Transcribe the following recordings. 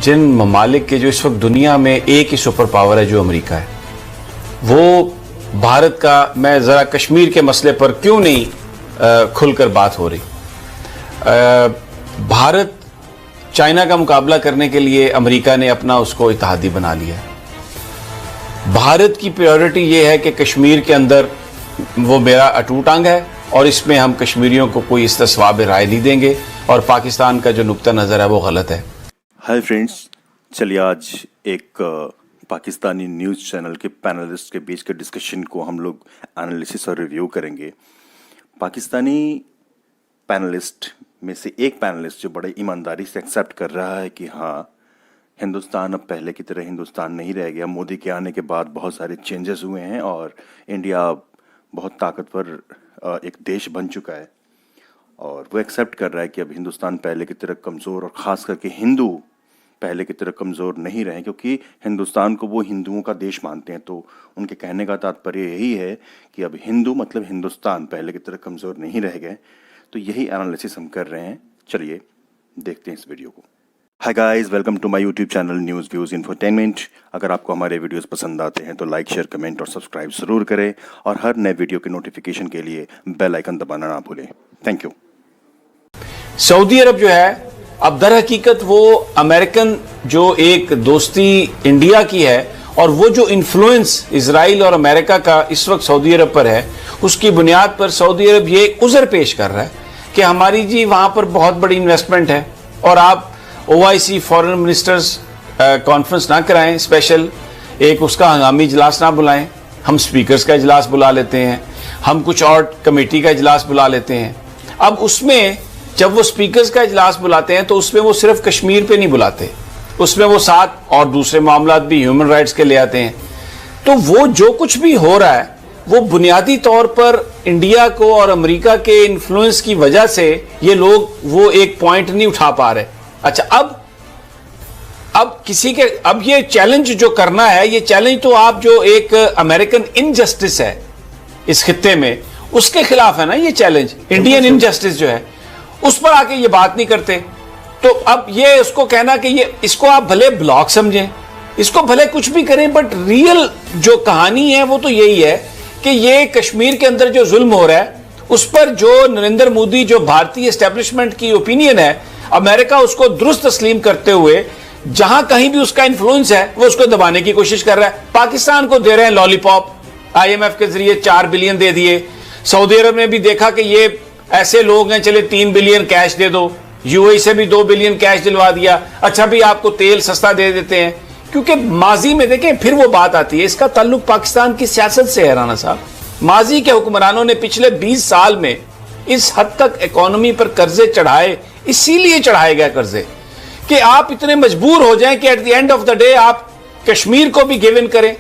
जिन ममालिक के जो इस वक्त दुनिया में एक ही सुपर पावर है जो अमेरिका है, वो भारत का, मैं ज़रा कश्मीर के मसले पर क्यों नहीं खुलकर बात हो रही। भारत चाइना का मुकाबला करने के लिए अमेरिका ने अपना उसको इत्तेहादी बना लिया है। भारत की प्रायोरिटी ये है कि कश्मीर के अंदर वो मेरा अटूट अंग है और इसमें हम कश्मीरियों को कोई इस्तेस्वाब राय नहीं देंगे, और पाकिस्तान का जो नुक्ता नज़र है वो गलत है। हाय फ्रेंड्स, चलिए आज एक पाकिस्तानी न्यूज़ चैनल के पैनलिस्ट के बीच के डिस्कशन को हम लोग एनालिसिस और रिव्यू करेंगे। पाकिस्तानी पैनलिस्ट में से एक पैनलिस्ट जो बड़े ईमानदारी से एक्सेप्ट कर रहा है कि हाँ, हिंदुस्तान अब पहले की तरह हिंदुस्तान नहीं रह गया। मोदी के आने के बाद बहुत सारे चेंजेस हुए हैं और इंडिया बहुत ताकतवर एक देश बन चुका है, और वो एक्सेप्ट कर रहा है कि अब हिंदुस्तान पहले की तरह कमज़ोर और ख़ास करके हिंदू पहले की तरह कमज़ोर नहीं रहे, क्योंकि हिंदुस्तान को वो हिंदुओं का देश मानते हैं। तो उनके कहने का तात्पर्य यही है कि अब हिंदू मतलब हिंदुस्तान पहले की तरह कमज़ोर नहीं रह गए। तो यही एनालिसिस हम कर रहे हैं। चलिए देखते हैं इस वीडियो को। Hi guys, welcome to my YouTube channel news views infotainment. अगर आपको हमारे वीडियोस पसंद आते हैं तो लाइक, शेयर, कमेंट और सब्सक्राइब ज़रूर करें, और हर नए वीडियो के नोटिफिकेशन के लिए बेल आइकन दबाना ना भूलें। Thank you. सऊदी अरब जो है, अब दर हकीकत वो अमेरिकन जो एक दोस्ती इंडिया की है, और वो जो इन्फ्लुएंस इजराइल और अमेरिका का इस वक्त सऊदी अरब पर है, उसकी बुनियाद पर सऊदी अरब ये उज़र पेश कर रहा है कि हमारी जी वहाँ पर बहुत बड़ी इन्वेस्टमेंट है, और आप OIC फॉरेन मिनिस्टर्स कॉन्फ्रेंस ना कराएं, स्पेशल एक उसका हंगामी इजलास ना बुलाएं। हम स्पीकर्स का इजलास बुला लेते हैं, हम कुछ और कमेटी का इजलास बुला लेते हैं। अब उसमें जब वो स्पीकर्स का इजलास बुलाते हैं तो उसमें वो सिर्फ कश्मीर पे नहीं बुलाते, उसमें वो साथ और दूसरे मामलात भी ह्यूमन राइट्स के ले आते हैं। तो वो जो कुछ भी हो रहा है वो बुनियादी तौर पर इंडिया को और अमेरिका के इन्फ्लुएंस की वजह से ये लोग वो एक पॉइंट नहीं उठा पा रहे। अच्छा, अब किसी के, अब ये चैलेंज जो करना है, ये चैलेंज तो आप जो एक अमेरिकन इनजस्टिस है इस खित्ते में, उसके खिलाफ है ना ये चैलेंज। इंडियन इनजस्टिस जो है उस पर आके ये बात नहीं करते। तो अब ये उसको कहना कि ये, इसको आप भले ब्लॉक समझें, इसको भले कुछ भी करें, बट रियल जो कहानी है वो तो यही है कि ये कश्मीर के अंदर जो जुल्म हो रहा है उस पर जो नरेंद्र मोदी, जो भारतीय एस्टेब्लिशमेंट की ओपिनियन है, अमेरिका उसको दुरुस्त तस्लीम करते हुए जहां कहीं भी उसका इन्फ्लुएंस है वो उसको दबाने की कोशिश कर रहा है। पाकिस्तान को दे रहे हैं लॉलीपॉप, IMF के जरिए 4 बिलियन दे दिए। सऊदी अरब ने भी देखा कि ये ऐसे लोग हैं, चले 3 बिलियन कैश दे दो। UAE से भी 2 बिलियन कैश दिलवा दिया। अच्छा भी आपको तेल सस्ता दे देते हैं, क्योंकि माजी में देखें फिर वो बात आती है, इसका ताल्लुक पाकिस्तान की सियासत से है राना साहब। माजी के हुक्मरानों ने पिछले 20 साल में इस हद तक इकोनॉमी पर कर्जे चढ़ाए, इसीलिए चढ़ाए गए कर्जे कि आप इतने मजबूर हो जाएं कि at the end of the day आप कश्मीर को भी गिव इन करें,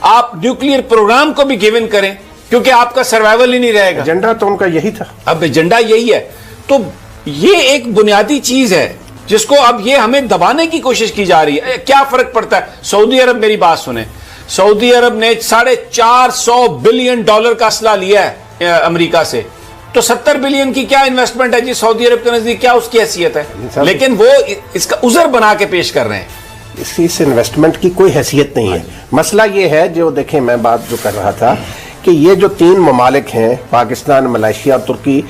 आप न्यूक्लियर प्रोग्राम को भी गिव इन करें, क्योंकि आपका सर्वाइवल ही नहीं रहेगा। एजेंडा तो उनका यही था। अब एजेंडा यही है। तो ये एक बुनियादी चीज है जिसको अब ये हमें दबाने की कोशिश की जा रही है। क्या फर्क पड़ता है? सऊदी अरब, मेरी बात सुने, सऊदी अरब ने $450 बिलियन का असला लिया है अमेरिका से, तो 70 बिलियन की क्या इन्वेस्टमेंट है जी सऊदी अरब के नजदीक? क्या उसकी हैसियत है? लेकिन वो इसका उज़र बना के पेश कर रहे हैं। इस इन्वेस्टमेंट की कोई हैसियत नहीं है। मसला ये है, जो देखें मैं बात जो कर रहा था कि ये जो 3 ममालिक हैं, पाकिस्तान, मलेशिया, तुर्की,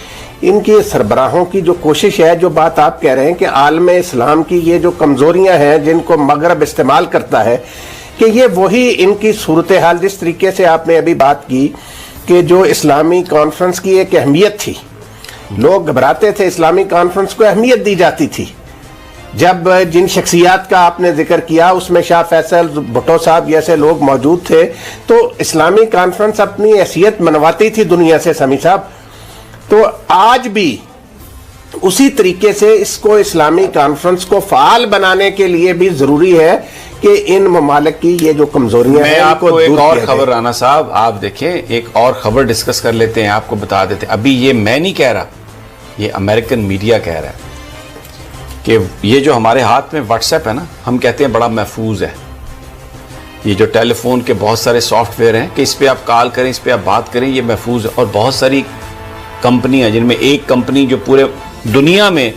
इनके सरबराहों की जो कोशिश है, जो बात आप कह रहे हैं कि आलम इस्लाम की ये जो कमजोरियां हैं जिनको मगरब इस्तेमाल करता है, कि ये वही इनकी सूरत हाल, जिस तरीके से आपने अभी बात की कि जो इस्लामी कॉन्फ्रेंस की एक अहमियत थी, लोग घबराते थे, इस्लामी कॉन्फ्रेंस को अहमियत दी जाती थी। जब जिन शख्सियात का आपने जिक्र किया उसमें शाह फैसल, भुट्टो साहब जैसे लोग मौजूद थे, तो इस्लामी कॉन्फ्रेंस अपनी हैसियत मनवाती थी दुनिया से। समी साहब, तो आज भी उसी तरीके से इसको, इस्लामी कॉन्फ्रेंस को फाल बनाने के लिए भी जरूरी है कि इन ममालिक की ये जो कमजोरियां हैं, आपको एक और खबर, राना साहब आप देखें, एक और खबर डिस्कस कर लेते हैं, आपको बता देते हैं। अभी ये मैं नहीं कह रहा, ये अमेरिकन मीडिया कह रहा है कि ये जो हमारे हाथ में व्हाट्सएप है ना, हम कहते हैं बड़ा महफूज है। ये जो टेलीफोन के बहुत सारे सॉफ्टवेयर हैं कि इस पे आप कॉल करें, इस पे आप बात करें, ये महफूज है। और बहुत सारी कंपनियां, जिनमें एक कंपनी जो पूरे दुनिया में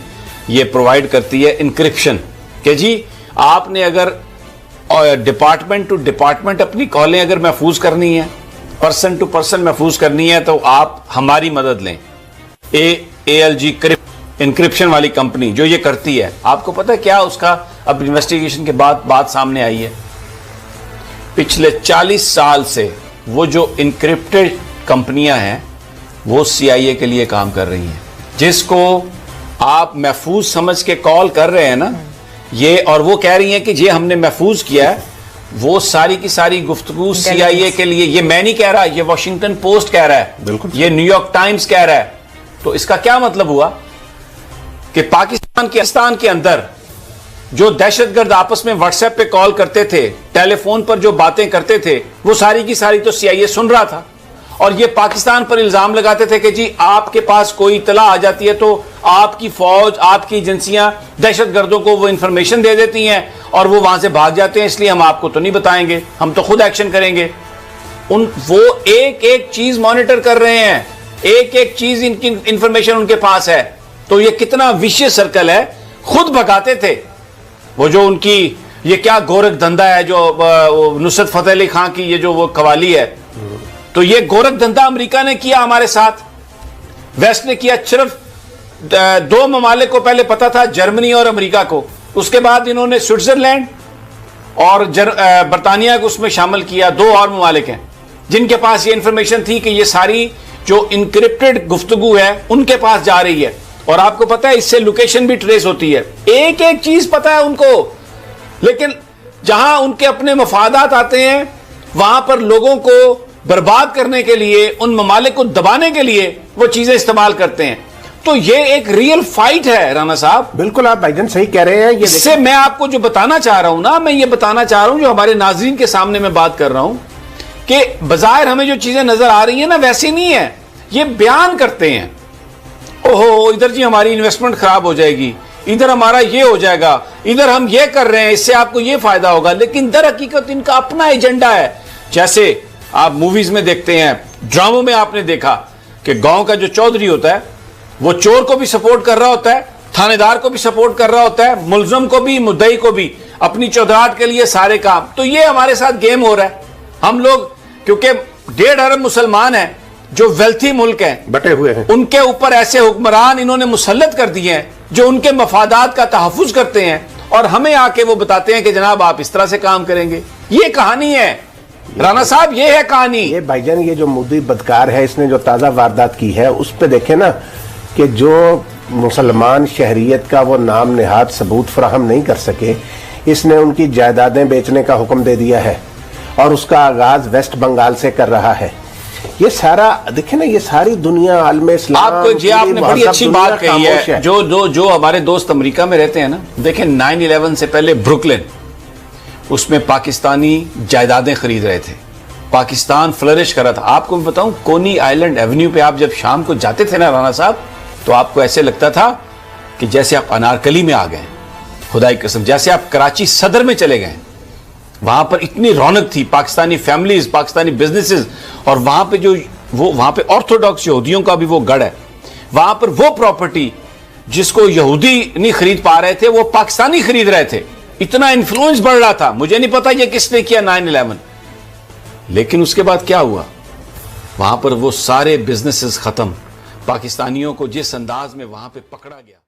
ये प्रोवाइड करती है इंक्रिप्शन, कि जी आपने अगर डिपार्टमेंट टू डिपार्टमेंट अपनी कॉलें अगर महफूज करनी है, पर्सन टू पर्सन महफूज करनी है, तो आप हमारी मदद लें। ALG इंक्रिप्शन वाली कंपनी जो ये करती है, आपको पता है क्या उसका अब इन्वेस्टिगेशन के बाद बात सामने आई है? पिछले 40 साल से वो जो इंक्रिप्टेड कंपनियां हैं वो CIA के लिए काम कर रही हैं। जिसको आप महफूज समझ के कॉल कर रहे हैं ना ये, और वो कह रही हैं कि ये हमने महफूज किया है, वो सारी की सारी गुफ्तगू CIA के लिए। ये मैं नहीं कह रहा, ये वॉशिंगटन पोस्ट कह रहा है, बिल्कुल ये न्यूयॉर्क टाइम्स कह रहा है। तो इसका क्या मतलब हुआ कि पाकिस्तान के अंदर जो दहशतगर्द आपस में व्हाट्सएप पे कॉल करते थे, टेलीफोन पर जो बातें करते थे, वो सारी की सारी तो CIA सुन रहा था। और ये पाकिस्तान पर इल्जाम लगाते थे कि जी आपके पास कोई इतला आ जाती है तो आपकी फौज, आपकी एजेंसियां दहशतगर्दों को वो इंफॉर्मेशन दे देती हैं और वो वहां से भाग जाते हैं, इसलिए हम आपको तो नहीं बताएंगे, हम तो खुद एक्शन करेंगे। वो एक एक चीज मॉनिटर कर रहे हैं, एक एक चीज इनकी इंफॉर्मेशन उनके पास है। तो ये कितना विशियस सर्कल है। खुद भगाते थे वो जो उनकी ये क्या गोरख धंधा है जो नुसरत फतेह अली खां की ये जो वो कवाली है, तो ये गोरख धंधा अमेरिका ने किया हमारे साथ, वेस्ट ने किया। सिर्फ 2 ममालिक को पहले पता था, जर्मनी और अमेरिका को, उसके बाद इन्होंने स्विट्जरलैंड और बरतानिया को उसमें शामिल किया। 2 और ममालिक हैं जिनके पास ये इंफॉर्मेशन थी कि ये सारी जो इनक्रिप्टेड गुफ्तगू है उनके पास जा रही है। और आपको पता है इससे लोकेशन भी ट्रेस होती है, एक एक चीज पता है उनको। लेकिन जहां उनके अपने मफादात आते हैं वहां पर लोगों को बर्बाद करने के लिए, उन ममालिक को दबाने के लिए वो चीजें इस्तेमाल करते हैं। तो ये एक रियल फाइट है राना साहब। बिल्कुल आप भाईजान सही कह रहे हैं। ये इससे मैं आपको जो बताना चाह रहा हूं ना, मैं ये बताना चाह रहा हूं जो हमारे नाज़रीन के सामने मैं बात कर रहा हूं कि बज़ाहिर हमें जो चीजें नजर आ रही है ना वैसी नहीं है। ये बयान करते हैं, ओहो इधर जी हमारी इन्वेस्टमेंट खराब हो जाएगी, इधर हमारा ये हो जाएगा, इधर हम ये कर रहे हैं, इससे आपको ये फायदा होगा। लेकिन दर हकीकत इनका अपना एजेंडा है। जैसे आप मूवीज में देखते हैं, ड्रामों में आपने देखा कि गांव का जो चौधरी होता है वो चोर को भी सपोर्ट कर रहा होता है, थानेदार को भी सपोर्ट कर रहा होता है, मुलजम को भी, मुद्दई को भी, अपनी चौधराहट के लिए सारे काम। तो ये हमारे साथ गेम हो रहा है। हम लोग क्योंकि 1.5 अरब मुसलमान हैं जो वेल्थी मुल्क हैं, बटे हुए हैं, उनके ऊपर ऐसे हुक्मरान इन्होंने मुसल्लत कर दिए हैं जो उनके मफादात का तहफ़्फ़ुज़ करते हैं और हमें आके वो बताते हैं कि जनाब आप इस तरह से काम करेंगे। ये कहानी है राना साहब, ये है कहानी। ये भाईजान ये जो मोदी बदकार है, इसने जो ताज़ा वारदात की है उस पर देखे ना कि जो मुसलमान शहरियत का वो नाम निहाद सबूत फराहम नहीं कर सके, इसने उनकी जायदादें बेचने का हुक्म दे दिया है और उसका आगाज वेस्ट बंगाल से कर रहा है। ये सारा देखे ना, ये सारी दुनिया आलम इस्लाम, आपको जी आपने बड़ी अच्छी बात कही है। जो हमारे दोस्त अमेरिका में रहते हैं ना, देखें 9/11 से पहले ब्रुकलिन, उसमें पाकिस्तानी जायदादें खरीद रहे थे, पाकिस्तान फ्लरिश कर रहा था। आपको मैं बताऊं, कोनी आइलैंड एवेन्यू पे आप जब शाम को जाते थे ना राना साहब, तो आपको ऐसे लगता था कि जैसे आप अनारकली में आ गए, खुदा की कसम, जैसे आप कराची सदर में चले गए। वहां पर इतनी रौनक थी, पाकिस्तानी फैमिलीज, पाकिस्तानी बिजनेसेस, और वहां पे जो वहां पे ऑर्थोडॉक्स यहूदियों का भी वो गढ़ है। वहां पर वो प्रॉपर्टी जिसको यहूदी नहीं खरीद पा रहे थे वो पाकिस्तानी खरीद रहे थे। इतना इन्फ्लुएंस बढ़ रहा था। मुझे नहीं पता ये किसने किया 9/11, लेकिन उसके बाद क्या हुआ, वहां पर वो सारे बिजनेसेस खत्म। पाकिस्तानियों को जिस अंदाज में वहां पे पकड़ा गया।